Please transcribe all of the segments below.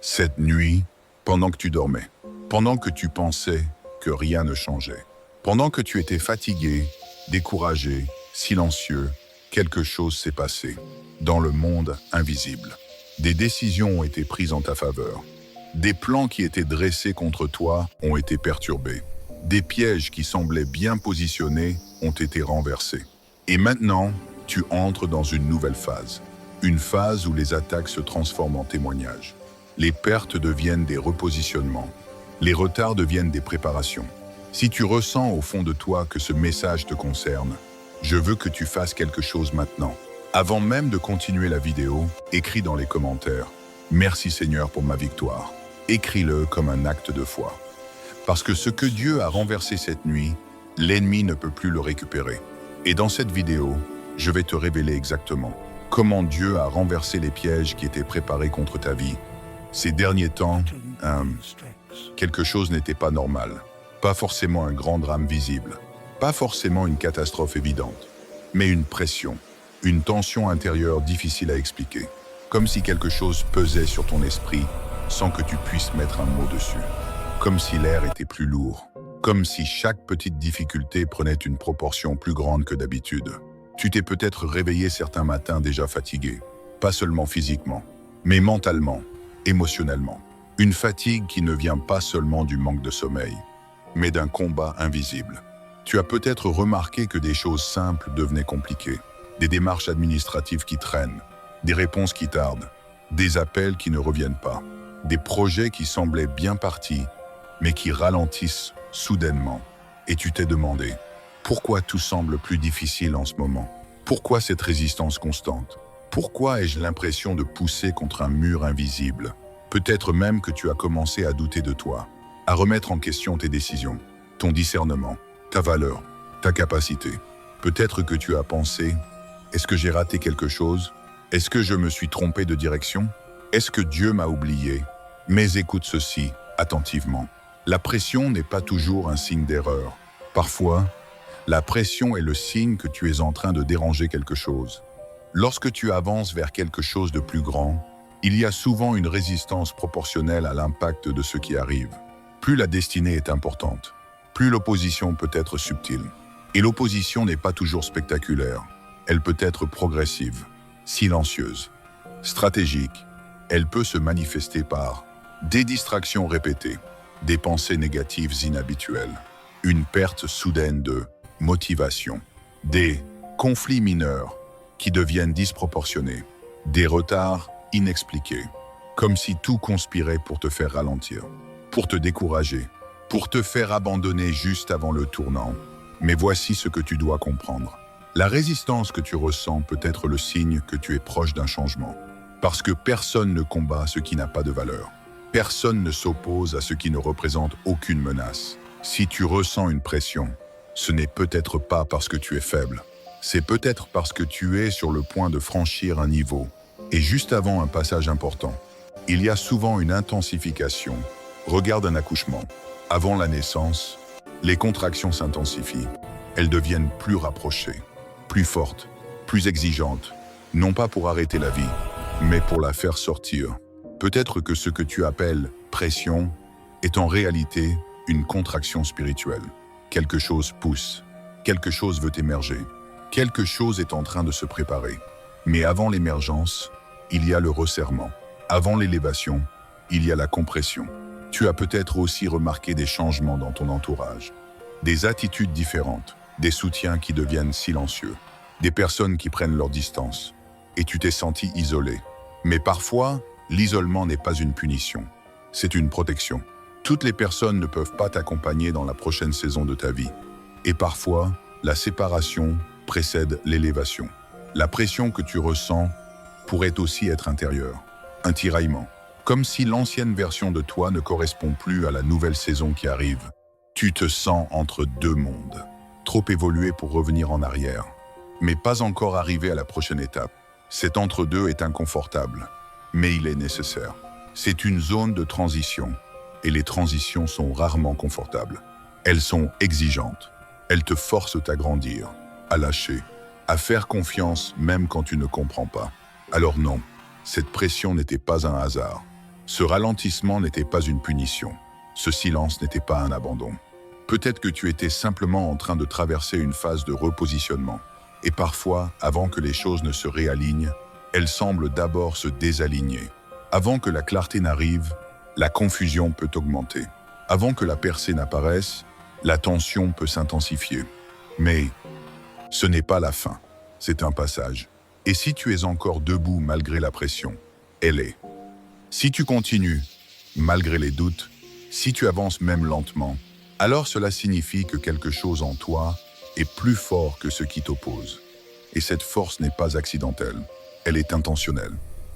Cette nuit, pendant que tu dormais, pendant que tu pensais que rien ne changeait, pendant que tu étais fatigué, découragé, silencieux, quelque chose s'est passé. Dans le monde invisible, des décisions ont été prises en ta faveur. Des plans qui étaient dressés contre toi ont été perturbés. Des pièges qui semblaient bien positionnés ont été renversés. Et maintenant, tu entres dans une nouvelle phase. Une phase où les attaques se transforment en témoignages. Les pertes deviennent des repositionnements. Les retards deviennent des préparations. Si tu ressens au fond de toi que ce message te concerne, je veux que tu fasses quelque chose maintenant. Avant même de continuer la vidéo, écris dans les commentaires « Merci Seigneur pour ma victoire ». Écris-le comme un acte de foi. Parce que ce que Dieu a renversé cette nuit, l'ennemi ne peut plus le récupérer. Et dans cette vidéo, je vais te révéler exactement comment Dieu a renversé les pièges qui étaient préparés contre ta vie. Ces derniers temps, quelque chose n'était pas normal. Pas forcément un grand drame visible. Pas forcément une catastrophe évidente. Mais une pression, une tension intérieure difficile à expliquer. Comme si quelque chose pesait sur ton esprit sans que tu puisses mettre un mot dessus. Comme si l'air était plus lourd. Comme si chaque petite difficulté prenait une proportion plus grande que d'habitude. Tu t'es peut-être réveillé certains matins déjà fatigué. Pas seulement physiquement, mais mentalement, émotionnellement. Une fatigue qui ne vient pas seulement du manque de sommeil, mais d'un combat invisible. Tu as peut-être remarqué que des choses simples devenaient compliquées. Des démarches administratives qui traînent, des réponses qui tardent, des appels qui ne reviennent pas, des projets qui semblaient bien partis, mais qui ralentissent soudainement. Et tu t'es demandé, pourquoi tout semble plus difficile en ce moment? Pourquoi cette résistance constante? Pourquoi ai-je l'impression de pousser contre un mur invisible? Peut-être même que tu as commencé à douter de toi, à remettre en question tes décisions, ton discernement, ta valeur, ta capacité. Peut-être que tu as pensé, est-ce que j'ai raté quelque chose? Est-ce que je me suis trompé de direction? Est-ce que Dieu m'a oublié? Mais écoute ceci attentivement. La pression n'est pas toujours un signe d'erreur. Parfois, la pression est le signe que tu es en train de déranger quelque chose. Lorsque tu avances vers quelque chose de plus grand, il y a souvent une résistance proportionnelle à l'impact de ce qui arrive. Plus la destinée est importante, plus l'opposition peut être subtile. Et l'opposition n'est pas toujours spectaculaire. Elle peut être progressive, silencieuse, stratégique. Elle peut se manifester par des distractions répétées, des pensées négatives inhabituelles, une perte soudaine de motivation, des conflits mineurs qui deviennent disproportionnés, des retards inexpliqués, comme si tout conspirait pour te faire ralentir, pour te décourager, pour te faire abandonner juste avant le tournant. Mais voici ce que tu dois comprendre. La résistance que tu ressens peut être le signe que tu es proche d'un changement. Parce que personne ne combat ce qui n'a pas de valeur. Personne ne s'oppose à ce qui ne représente aucune menace. Si tu ressens une pression, ce n'est peut-être pas parce que tu es faible. C'est peut-être parce que tu es sur le point de franchir un niveau. Et juste avant un passage important, il y a souvent une intensification. Regarde un accouchement. Avant la naissance, les contractions s'intensifient. Elles deviennent plus rapprochées, plus fortes, plus exigeantes. Non pas pour arrêter la vie, mais pour la faire sortir. Peut-être que ce que tu appelles pression est en réalité une contraction spirituelle. Quelque chose pousse, quelque chose veut émerger, quelque chose est en train de se préparer. Mais avant l'émergence, il y a le resserrement. Avant l'élévation, il y a la compression. Tu as peut-être aussi remarqué des changements dans ton entourage, des attitudes différentes, des soutiens qui deviennent silencieux, des personnes qui prennent leur distance, et tu t'es senti isolé. Mais parfois, l'isolement n'est pas une punition, c'est une protection. Toutes les personnes ne peuvent pas t'accompagner dans la prochaine saison de ta vie. Et parfois, la séparation précède l'élévation. La pression que tu ressens pourrait aussi être intérieure, un tiraillement. Comme si l'ancienne version de toi ne correspond plus à la nouvelle saison qui arrive. Tu te sens entre deux mondes, trop évolué pour revenir en arrière, mais pas encore arrivé à la prochaine étape. Cet entre-deux est inconfortable, mais il est nécessaire. C'est une zone de transition, et les transitions sont rarement confortables. Elles sont exigeantes. Elles te forcent à grandir, à lâcher, à faire confiance même quand tu ne comprends pas. Alors non, cette pression n'était pas un hasard. Ce ralentissement n'était pas une punition. Ce silence n'était pas un abandon. Peut-être que tu étais simplement en train de traverser une phase de repositionnement. Et parfois, avant que les choses ne se réalignent, elles semblent d'abord se désaligner. Avant que la clarté n'arrive, la confusion peut augmenter. Avant que la percée n'apparaisse, la tension peut s'intensifier. Mais ce n'est pas la fin, c'est un passage. Et si tu es encore debout malgré la pression, elle est. Si tu continues, malgré les doutes, si tu avances même lentement, alors cela signifie que quelque chose en toi est plus fort que ce qui t'oppose. Et cette force n'est pas accidentelle, elle est intentionnelle,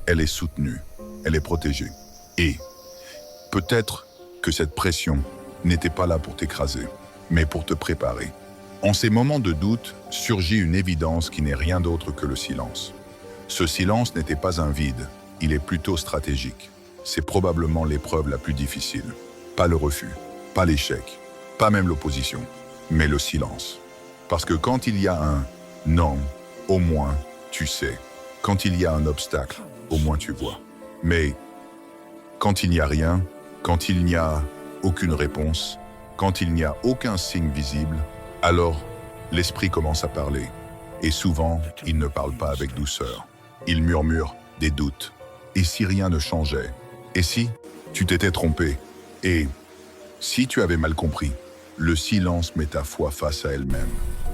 elle est soutenue, elle est protégée. Et peut-être que cette pression n'était pas là pour t'écraser, mais pour te préparer. En ces moments de doute, surgit une évidence qui n'est rien d'autre que le silence. Ce silence n'était pas un vide, il est plutôt stratégique. C'est probablement l'épreuve la plus difficile. Pas le refus, pas l'échec, pas même l'opposition, mais le silence. Parce que quand il y a un « non », au moins tu sais. Quand il y a un obstacle, au moins tu vois. Mais quand il n'y a rien, quand il n'y a aucune réponse, quand il n'y a aucun signe visible, alors l'esprit commence à parler. Et souvent, il ne parle pas avec douceur. Il murmure des doutes. Et si rien ne changeait? Et si tu t'étais trompé? Et si tu avais mal compris? Le silence met ta foi face à elle-même.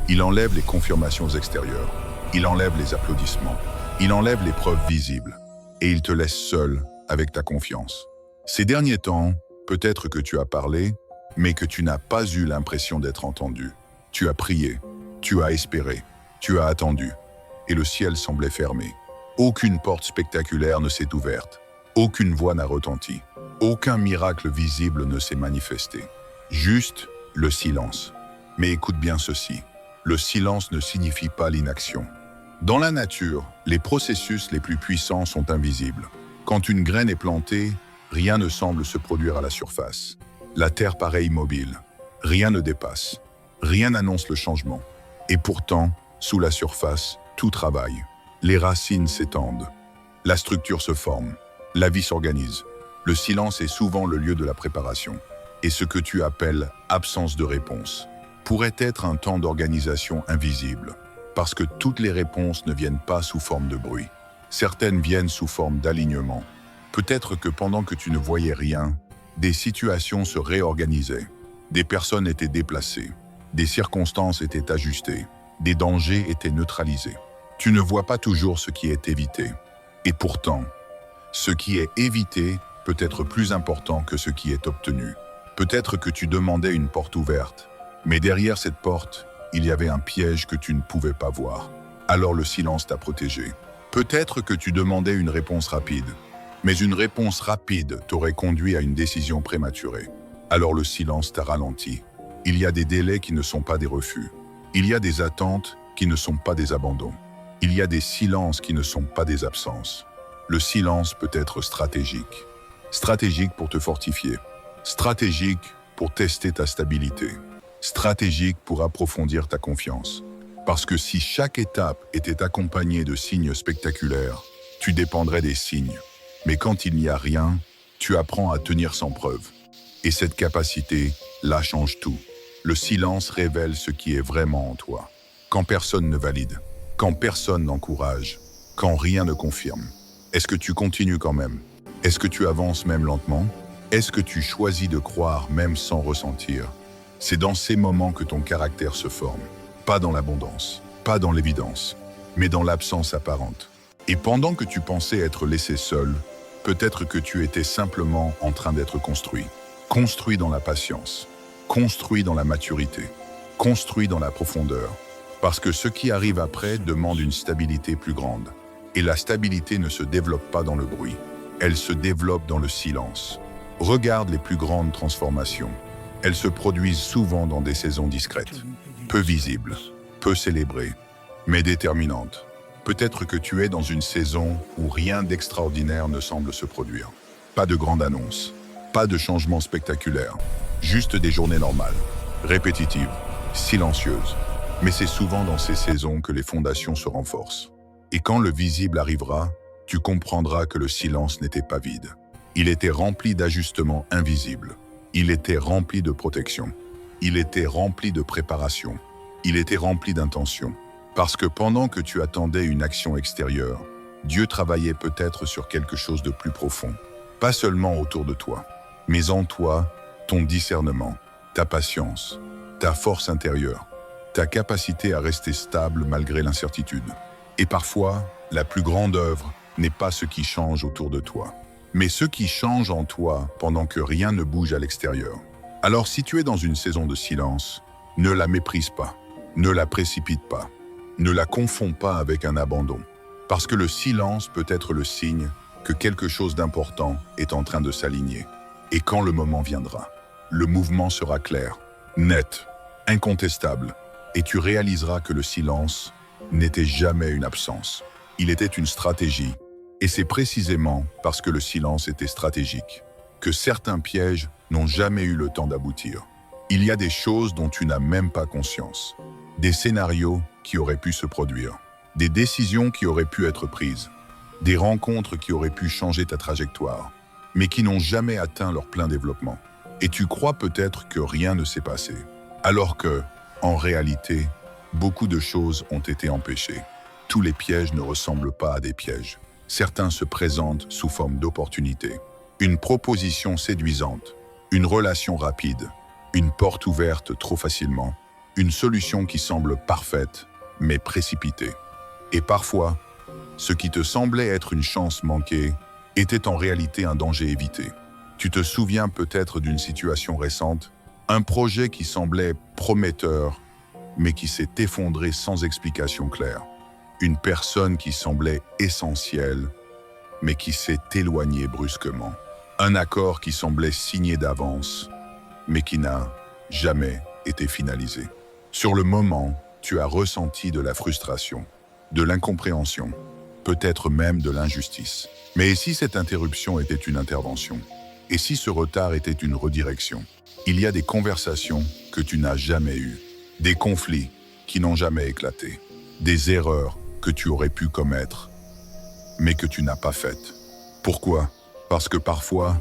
Il enlève les confirmations extérieures. Il enlève les applaudissements. Il enlève les preuves visibles. Et il te laisse seul avec ta confiance. Ces derniers temps, peut-être que tu as parlé, mais que tu n'as pas eu l'impression d'être entendu. Tu as prié, tu as espéré, tu as attendu. Et le ciel semblait fermé. Aucune porte spectaculaire ne s'est ouverte. Aucune voix n'a retenti. Aucun miracle visible ne s'est manifesté. Juste le silence. Mais écoute bien ceci. Le silence ne signifie pas l'inaction. Dans la nature, les processus les plus puissants sont invisibles. Quand une graine est plantée, rien ne semble se produire à la surface. La terre paraît immobile. Rien ne dépasse. Rien n'annonce le changement. Et pourtant, sous la surface, tout travaille. Les racines s'étendent. La structure se forme. La vie s'organise. Le silence est souvent le lieu de la préparation. Et ce que tu appelles absence de réponse pourrait être un temps d'organisation invisible. Parce que toutes les réponses ne viennent pas sous forme de bruit. Certaines viennent sous forme d'alignement. Peut-être que pendant que tu ne voyais rien, des situations se réorganisaient. Des personnes étaient déplacées. Des circonstances étaient ajustées. Des dangers étaient neutralisés. Tu ne vois pas toujours ce qui est évité. Et pourtant, ce qui est évité peut être plus important que ce qui est obtenu. Peut-être que tu demandais une porte ouverte, mais derrière cette porte, il y avait un piège que tu ne pouvais pas voir. Alors le silence t'a protégé. Peut-être que tu demandais une réponse rapide, mais une réponse rapide t'aurait conduit à une décision prématurée. Alors le silence t'a ralenti. Il y a des délais qui ne sont pas des refus. Il y a des attentes qui ne sont pas des abandons. Il y a des silences qui ne sont pas des absences. Le silence peut être stratégique. Stratégique pour te fortifier. Stratégique pour tester ta stabilité. Stratégique pour approfondir ta confiance. Parce que si chaque étape était accompagnée de signes spectaculaires, tu dépendrais des signes. Mais quand il n'y a rien, tu apprends à tenir sans preuve. Et cette capacité, là, change tout. Le silence révèle ce qui est vraiment en toi. Quand personne ne valide, quand personne n'encourage, quand rien ne confirme. Est-ce que tu continues quand même? Est-ce que tu avances même lentement? Est-ce que tu choisis de croire même sans ressentir? C'est dans ces moments que ton caractère se forme. Pas dans l'abondance, pas dans l'évidence, mais dans l'absence apparente. Et pendant que tu pensais être laissé seul, peut-être que tu étais simplement en train d'être construit. Construit dans la patience, construit dans la maturité, construit dans la profondeur. Parce que ce qui arrive après demande une stabilité plus grande. Et la stabilité ne se développe pas dans le bruit, elle se développe dans le silence. Regarde les plus grandes transformations. Elles se produisent souvent dans des saisons discrètes, peu visibles, peu célébrées, mais déterminantes. Peut-être que tu es dans une saison où rien d'extraordinaire ne semble se produire. Pas de grande annonce, pas de changement spectaculaire, juste des journées normales, répétitives, silencieuses. Mais c'est souvent dans ces saisons que les fondations se renforcent. Et quand le visible arrivera, tu comprendras que le silence n'était pas vide. Il était rempli d'ajustements invisibles. Il était rempli de protection. Il était rempli de préparation. Il était rempli d'intention. Parce que pendant que tu attendais une action extérieure, Dieu travaillait peut-être sur quelque chose de plus profond. Pas seulement autour de toi, mais en toi, ton discernement, ta patience, ta force intérieure, ta capacité à rester stable malgré l'incertitude. Et parfois, la plus grande œuvre n'est pas ce qui change autour de toi, mais ce qui change en toi pendant que rien ne bouge à l'extérieur. Alors si tu es dans une saison de silence, ne la méprise pas, ne la précipite pas, ne la confonds pas avec un abandon, parce que le silence peut être le signe que quelque chose d'important est en train de s'aligner. Et quand le moment viendra, le mouvement sera clair, net, incontestable, et tu réaliseras que le silence n'était jamais une absence. Il était une stratégie, et c'est précisément parce que le silence était stratégique que certains pièges n'ont jamais eu le temps d'aboutir. Il y a des choses dont tu n'as même pas conscience, des scénarios qui auraient pu se produire, des décisions qui auraient pu être prises, des rencontres qui auraient pu changer ta trajectoire, mais qui n'ont jamais atteint leur plein développement. Et tu crois peut-être que rien ne s'est passé, alors que, en réalité, beaucoup de choses ont été empêchées. Tous les pièges ne ressemblent pas à des pièges. Certains se présentent sous forme d'opportunités. Une proposition séduisante, une relation rapide, une porte ouverte trop facilement, une solution qui semble parfaite, mais précipitée. Et parfois, ce qui te semblait être une chance manquée était en réalité un danger évité. Tu te souviens peut-être d'une situation récente, un projet qui semblait prometteur, mais qui s'est effondré sans explication claire. Une personne qui semblait essentielle, mais qui s'est éloignée brusquement. Un accord qui semblait signé d'avance, mais qui n'a jamais été finalisé. Sur le moment, tu as ressenti de la frustration, de l'incompréhension, peut-être même de l'injustice. Mais et si cette interruption était une intervention? Et si ce retard était une redirection? Il y a des conversations que tu n'as jamais eues, des conflits qui n'ont jamais éclaté, des erreurs que tu aurais pu commettre, mais que tu n'as pas faites. Pourquoi? Parce que parfois,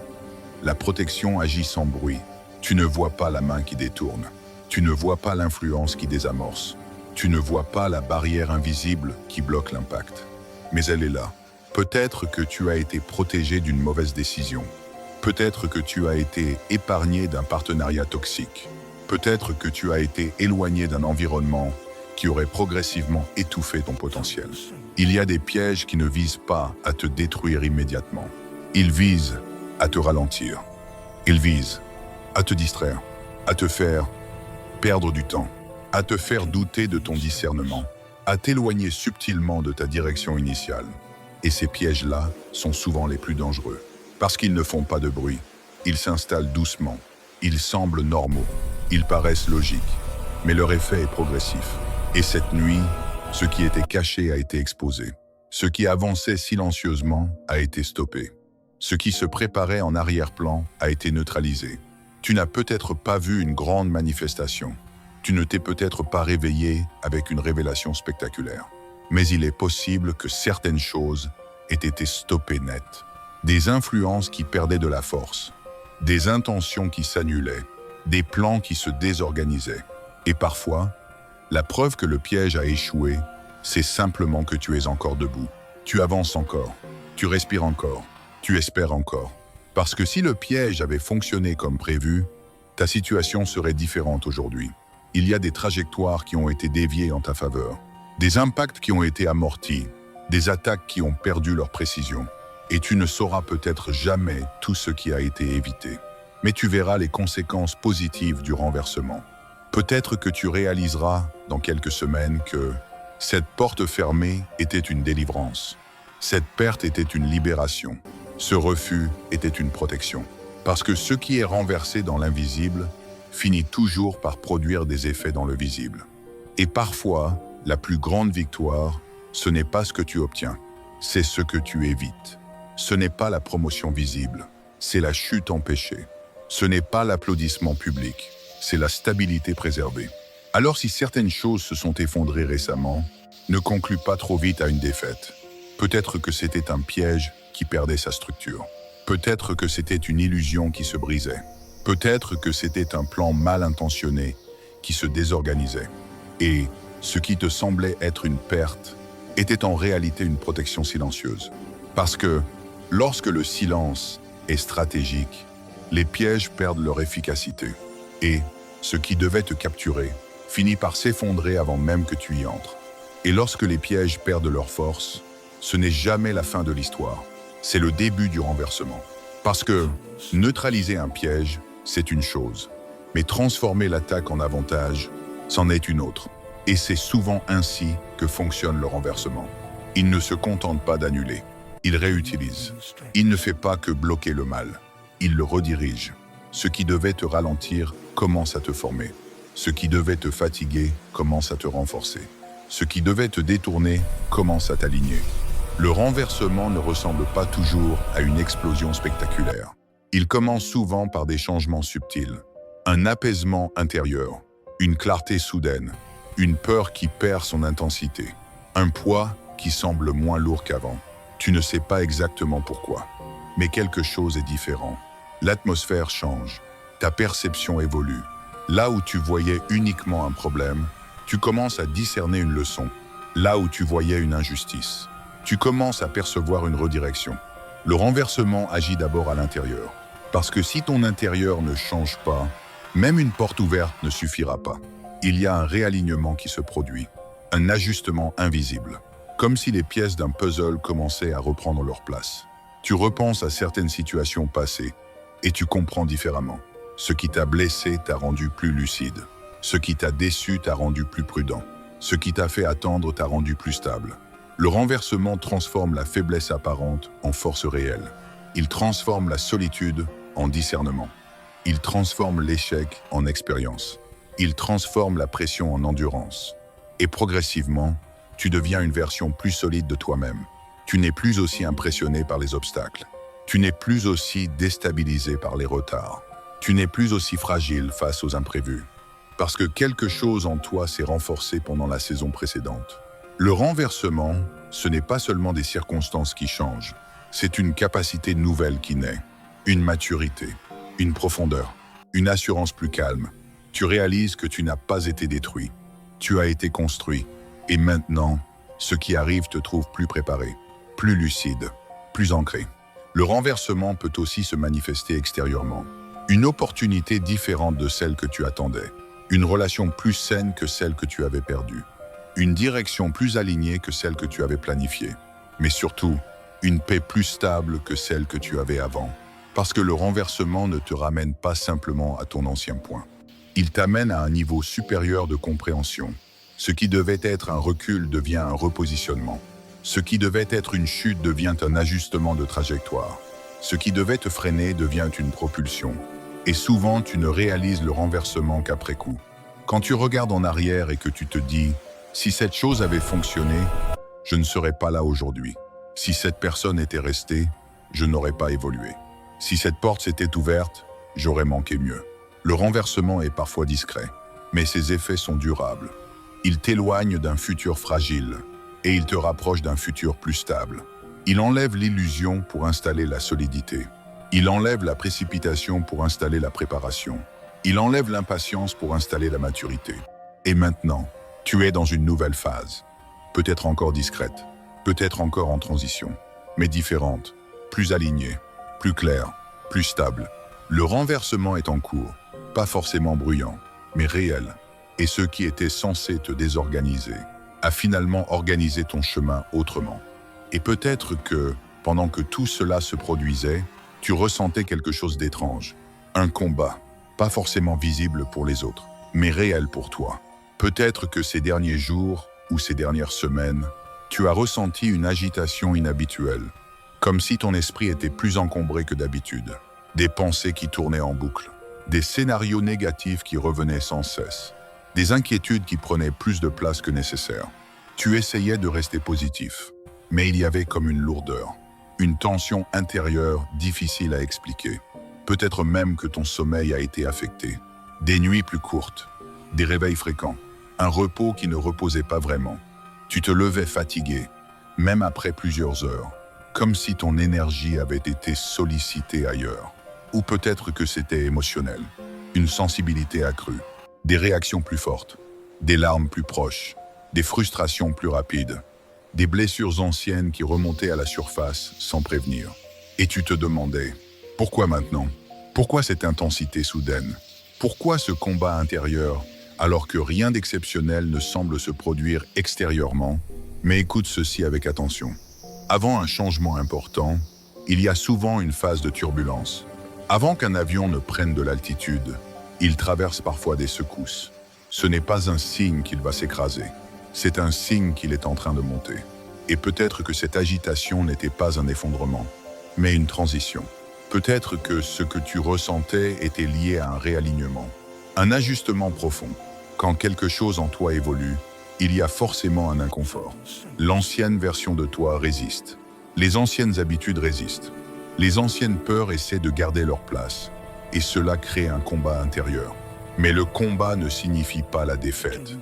la protection agit sans bruit. Tu ne vois pas la main qui détourne. Tu ne vois pas l'influence qui désamorce. Tu ne vois pas la barrière invisible qui bloque l'impact. Mais elle est là. Peut-être que tu as été protégé d'une mauvaise décision. Peut-être que tu as été épargné d'un partenariat toxique. Peut-être que tu as été éloigné d'un environnement qui aurait progressivement étouffé ton potentiel. Il y a des pièges qui ne visent pas à te détruire immédiatement. Ils visent à te ralentir. Ils visent à te distraire, à te faire perdre du temps, à te faire douter de ton discernement, à t'éloigner subtilement de ta direction initiale. Et ces pièges-là sont souvent les plus dangereux, parce qu'ils ne font pas de bruit. Ils s'installent doucement, ils semblent normaux, ils paraissent logiques, mais leur effet est progressif. Et cette nuit, ce qui était caché a été exposé. Ce qui avançait silencieusement a été stoppé. Ce qui se préparait en arrière-plan a été neutralisé. Tu n'as peut-être pas vu une grande manifestation. Tu ne t'es peut-être pas réveillé avec une révélation spectaculaire. Mais il est possible que certaines choses aient été stoppées net. Des influences qui perdaient de la force, des intentions qui s'annulaient, des plans qui se désorganisaient. Et parfois, la preuve que le piège a échoué, c'est simplement que tu es encore debout. Tu avances encore, tu respires encore, tu espères encore. Parce que si le piège avait fonctionné comme prévu, ta situation serait différente aujourd'hui. Il y a des trajectoires qui ont été déviées en ta faveur, des impacts qui ont été amortis, des attaques qui ont perdu leur précision. Et tu ne sauras peut-être jamais tout ce qui a été évité. Mais tu verras les conséquences positives du renversement. Peut-être que tu réaliseras dans quelques semaines que cette porte fermée était une délivrance. Cette perte était une libération. Ce refus était une protection. Parce que ce qui est renversé dans l'invisible finit toujours par produire des effets dans le visible. Et parfois, la plus grande victoire, ce n'est pas ce que tu obtiens, c'est ce que tu évites. Ce n'est pas la promotion visible, c'est la chute empêchée. Ce n'est pas l'applaudissement public, c'est la stabilité préservée. Alors si certaines choses se sont effondrées récemment, ne conclue pas trop vite à une défaite. Peut-être que c'était un piège qui perdait sa structure. Peut-être que c'était une illusion qui se brisait. Peut-être que c'était un plan mal intentionné qui se désorganisait. Et ce qui te semblait être une perte était en réalité une protection silencieuse. Parce que lorsque le silence est stratégique, les pièges perdent leur efficacité. Et ce qui devait te capturer finit par s'effondrer avant même que tu y entres. Et lorsque les pièges perdent leur force, ce n'est jamais la fin de l'histoire. C'est le début du renversement. Parce que neutraliser un piège, c'est une chose. Mais transformer l'attaque en avantage, c'en est une autre. Et c'est souvent ainsi que fonctionne le renversement. Il ne se contente pas d'annuler. Il réutilise. Il ne fait pas que bloquer le mal. Il le redirige. Ce qui devait te ralentir commence à te former. Ce qui devait te fatiguer commence à te renforcer. Ce qui devait te détourner commence à t'aligner. Le renversement ne ressemble pas toujours à une explosion spectaculaire. Il commence souvent par des changements subtils. Un apaisement intérieur, une clarté soudaine, une peur qui perd son intensité, un poids qui semble moins lourd qu'avant. Tu ne sais pas exactement pourquoi, mais quelque chose est différent. L'atmosphère change, ta perception évolue. Là où tu voyais uniquement un problème, tu commences à discerner une leçon. Là où tu voyais une injustice, tu commences à percevoir une redirection. Le renversement agit d'abord à l'intérieur. Parce que si ton intérieur ne change pas, même une porte ouverte ne suffira pas. Il y a un réalignement qui se produit, un ajustement invisible. Comme si les pièces d'un puzzle commençaient à reprendre leur place. Tu repenses à certaines situations passées et tu comprends différemment. Ce qui t'a blessé t'a rendu plus lucide. Ce qui t'a déçu t'a rendu plus prudent. Ce qui t'a fait attendre t'a rendu plus stable. Le renversement transforme la faiblesse apparente en force réelle. Il transforme la solitude en discernement. Il transforme l'échec en expérience. Il transforme la pression en endurance. Et progressivement, tu deviens une version plus solide de toi-même. Tu n'es plus aussi impressionné par les obstacles. Tu n'es plus aussi déstabilisé par les retards. Tu n'es plus aussi fragile face aux imprévus. Parce que quelque chose en toi s'est renforcé pendant la saison précédente. Le renversement, ce n'est pas seulement des circonstances qui changent. C'est une capacité nouvelle qui naît. Une maturité, une profondeur, une assurance plus calme. Tu réalises que tu n'as pas été détruit. Tu as été construit. Et maintenant, ce qui arrive te trouve plus préparé, plus lucide, plus ancré. Le renversement peut aussi se manifester extérieurement. Une opportunité différente de celle que tu attendais. Une relation plus saine que celle que tu avais perdue. Une direction plus alignée que celle que tu avais planifiée. Mais surtout, une paix plus stable que celle que tu avais avant. Parce que le renversement ne te ramène pas simplement à ton ancien point. Il t'amène à un niveau supérieur de compréhension. Ce qui devait être un recul devient un repositionnement. Ce qui devait être une chute devient un ajustement de trajectoire. Ce qui devait te freiner devient une propulsion. Et souvent, tu ne réalises le renversement qu'après coup. Quand tu regardes en arrière et que tu te dis « Si cette chose avait fonctionné, je ne serais pas là aujourd'hui. Si cette personne était restée, je n'aurais pas évolué. Si cette porte s'était ouverte, j'aurais manqué mieux. » Le renversement est parfois discret, mais ses effets sont durables. Il t'éloigne d'un futur fragile et il te rapproche d'un futur plus stable. Il enlève l'illusion pour installer la solidité. Il enlève la précipitation pour installer la préparation. Il enlève l'impatience pour installer la maturité. Et maintenant, tu es dans une nouvelle phase. Peut-être encore discrète, peut-être encore en transition, mais différente, plus alignée, plus claire, plus stable. Le renversement est en cours, pas forcément bruyant, mais réel. Et ce qui était censé te désorganiser a finalement organisé ton chemin autrement. Et peut-être que, pendant que tout cela se produisait, tu ressentais quelque chose d'étrange. Un combat, pas forcément visible pour les autres, mais réel pour toi. Peut-être que ces derniers jours ou ces dernières semaines, tu as ressenti une agitation inhabituelle, comme si ton esprit était plus encombré que d'habitude. Des pensées qui tournaient en boucle, des scénarios négatifs qui revenaient sans cesse, des inquiétudes qui prenaient plus de place que nécessaire. Tu essayais de rester positif, mais il y avait comme une lourdeur, une tension intérieure difficile à expliquer. Peut-être même que ton sommeil a été affecté. Des nuits plus courtes, des réveils fréquents, un repos qui ne reposait pas vraiment. Tu te levais fatigué, même après plusieurs heures. comme si ton énergie avait été sollicitée ailleurs. Ou peut-être que c'était émotionnel, une sensibilité accrue, des réactions plus fortes, des larmes plus proches, des frustrations plus rapides, des blessures anciennes qui remontaient à la surface sans prévenir. Et tu te demandais, pourquoi maintenant? Pourquoi cette intensité soudaine? Pourquoi ce combat intérieur alors que rien d'exceptionnel ne semble se produire extérieurement? Mais écoute ceci avec attention. Avant un changement important, il y a souvent une phase de turbulence. Avant qu'un avion ne prenne de l'altitude, il traverse parfois des secousses. Ce n'est pas un signe qu'il va s'écraser, c'est un signe qu'il est en train de monter. Et peut-être que cette agitation n'était pas un effondrement, mais une transition. Peut-être que ce que tu ressentais était lié à un réalignement, un ajustement profond. Quand quelque chose en toi évolue, il y a forcément un inconfort. L'ancienne version de toi résiste. Les anciennes habitudes résistent. Les anciennes peurs essaient de garder leur place. Et cela crée un combat intérieur. Mais le combat ne signifie pas la défaite.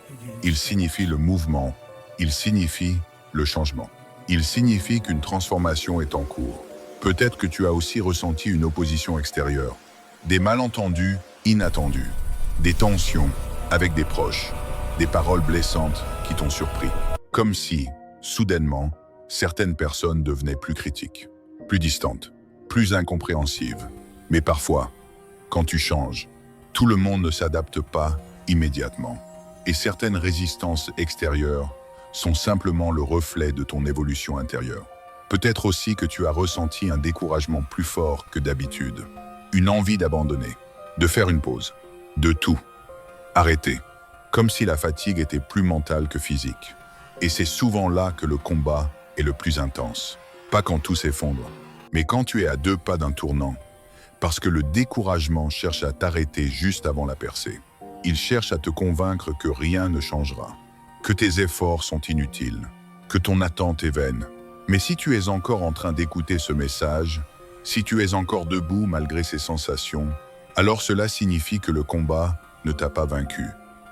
Il signifie le mouvement. Il signifie le changement. Il signifie qu'une transformation est en cours. Peut-être que tu as aussi ressenti une opposition extérieure. Des malentendus inattendus. Des tensions avec des proches. Des paroles blessantes qui t'ont surpris. Comme si, soudainement, certaines personnes devenaient plus critiques, plus distantes, plus incompréhensives. Mais parfois, quand tu changes, tout le monde ne s'adapte pas immédiatement. Et certaines résistances extérieures sont simplement le reflet de ton évolution intérieure. Peut-être aussi que tu as ressenti un découragement plus fort que d'habitude. Une envie d'abandonner, de faire une pause, de tout. Arrêter. Comme si la fatigue était plus mentale que physique. Et c'est souvent là que le combat est le plus intense. Pas quand tout s'effondre, mais quand tu es à 2 pas d'un tournant. Parce que le découragement cherche à t'arrêter juste avant la percée. Il cherche à te convaincre que rien ne changera, que tes efforts sont inutiles, que ton attente est vaine. Mais si tu es encore en train d'écouter ce message, si tu es encore debout malgré ces sensations, alors cela signifie que le combat ne t'a pas vaincu.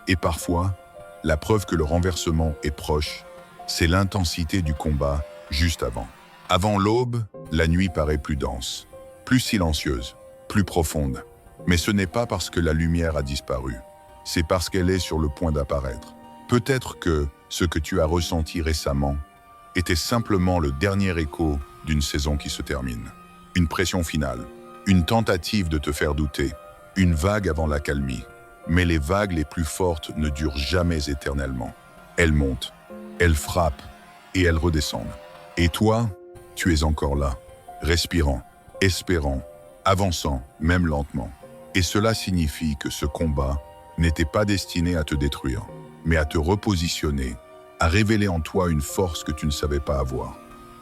Et parfois, la preuve que le renversement est proche, c'est l'intensité du combat juste avant. Avant l'aube, la nuit paraît plus dense, plus silencieuse, plus profonde. Mais ce n'est pas parce que la lumière a disparu, c'est parce qu'elle est sur le point d'apparaître. Peut-être que ce que tu as ressenti récemment était simplement le dernier écho d'une saison qui se termine. Une pression finale, une tentative de te faire douter, une vague avant l'accalmie. Mais les vagues les plus fortes ne durent jamais éternellement. Elles montent, elles frappent et elles redescendent. Et toi, tu es encore là, respirant, espérant, avançant, même lentement. Et cela signifie que ce combat n'était pas destiné à te détruire, mais à te repositionner, à révéler en toi une force que tu ne savais pas avoir,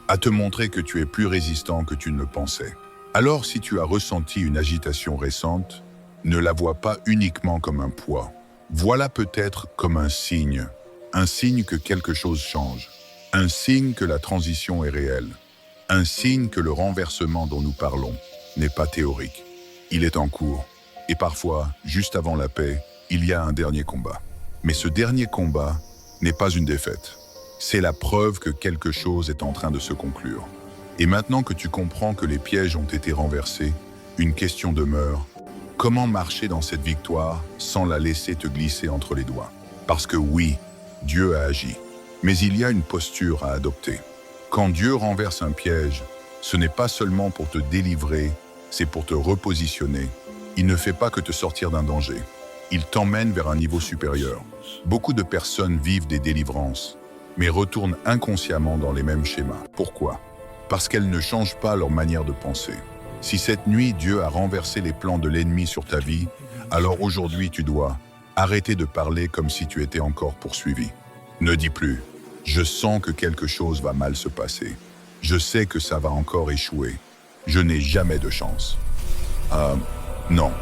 à te montrer que tu es plus résistant que tu ne le pensais. Alors si tu as ressenti une agitation récente, ne la vois pas uniquement comme un poids. Vois-la peut-être comme un signe que quelque chose change, un signe que la transition est réelle, un signe que le renversement dont nous parlons n'est pas théorique. Il est en cours. Et parfois, juste avant la paix, il y a un dernier combat. Mais ce dernier combat n'est pas une défaite. C'est la preuve que quelque chose est en train de se conclure. Et maintenant que tu comprends que les pièges ont été renversés, une question demeure. Comment marcher dans cette victoire sans la laisser te glisser entre les doigts? Parce que oui, Dieu a agi. Mais il y a une posture à adopter. Quand Dieu renverse un piège, ce n'est pas seulement pour te délivrer, c'est pour te repositionner. Il ne fait pas que te sortir d'un danger. Il t'emmène vers un niveau supérieur. Beaucoup de personnes vivent des délivrances, mais retournent inconsciemment dans les mêmes schémas. Pourquoi? Parce qu'elles ne changent pas leur manière de penser. Si cette nuit, Dieu a renversé les plans de l'ennemi sur ta vie, alors aujourd'hui tu dois arrêter de parler comme si tu étais encore poursuivi. Ne dis plus « Je sens que quelque chose va mal se passer. Je sais que ça va encore échouer. Je n'ai jamais de chance. » Non,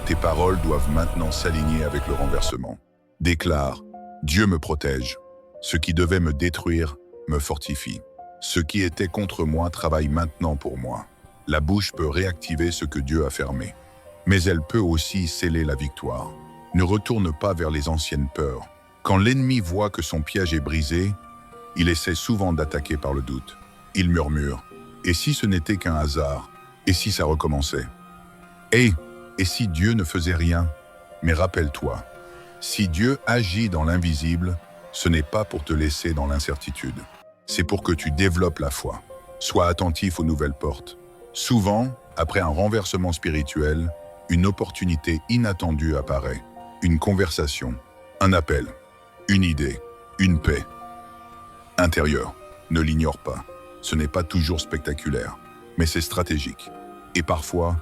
tes paroles doivent maintenant s'aligner avec le renversement. Déclare « Dieu me protège. Ce qui devait me détruire me fortifie. Ce qui était contre moi travaille maintenant pour moi. » La bouche peut réactiver ce que Dieu a fermé, mais elle peut aussi sceller la victoire. Ne retourne pas vers les anciennes peurs. Quand l'ennemi voit que son piège est brisé, il essaie souvent d'attaquer par le doute. Il murmure Et si ce n'était qu'un hasard? Et si ça recommençait? Et si Dieu ne faisait rien? Mais rappelle-toi, si Dieu agit dans l'invisible, ce n'est pas pour te laisser dans l'incertitude. C'est pour que tu développes la foi. Sois attentif aux nouvelles portes. Souvent, après un renversement spirituel, une opportunité inattendue apparaît. Une conversation, un appel, une idée, une paix intérieure. Ne l'ignore pas. Ce n'est pas toujours spectaculaire, mais c'est stratégique. Et parfois,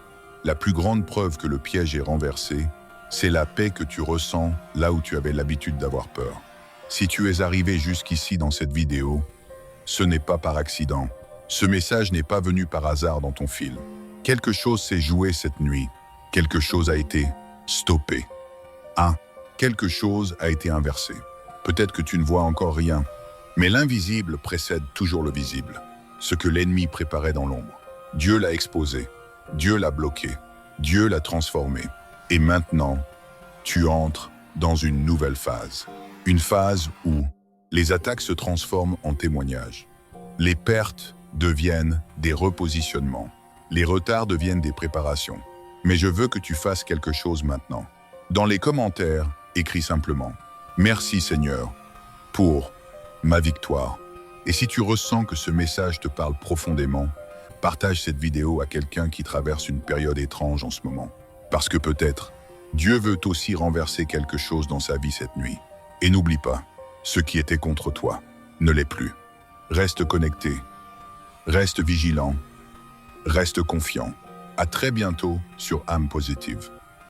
la plus grande preuve que le piège est renversé, c'est la paix que tu ressens là où tu avais l'habitude d'avoir peur. Si tu es arrivé jusqu'ici dans cette vidéo, ce n'est pas par accident. Ce message n'est pas venu par hasard dans ton fil. Quelque chose s'est joué cette nuit. Quelque chose a été stoppé. Quelque chose a été inversé. Peut-être que tu ne vois encore rien, mais l'invisible précède toujours le visible. Ce que l'ennemi préparait dans l'ombre, Dieu l'a exposé, Dieu l'a bloqué, Dieu l'a transformé. Et maintenant, tu entres dans une nouvelle phase. Une phase où les attaques se transforment en témoignages. Les pertes deviennent des repositionnements. Les retards deviennent des préparations. Mais je veux que tu fasses quelque chose maintenant. Dans les commentaires, écris simplement « Merci Seigneur pour ma victoire ». Et si tu ressens que ce message te parle profondément, partage cette vidéo à quelqu'un qui traverse une période étrange en ce moment. Parce que peut-être, Dieu veut aussi renverser quelque chose dans sa vie cette nuit. Et n'oublie pas, ce qui était contre toi ne l'est plus. Reste connecté, reste vigilant, reste confiant. À très bientôt sur âme positive.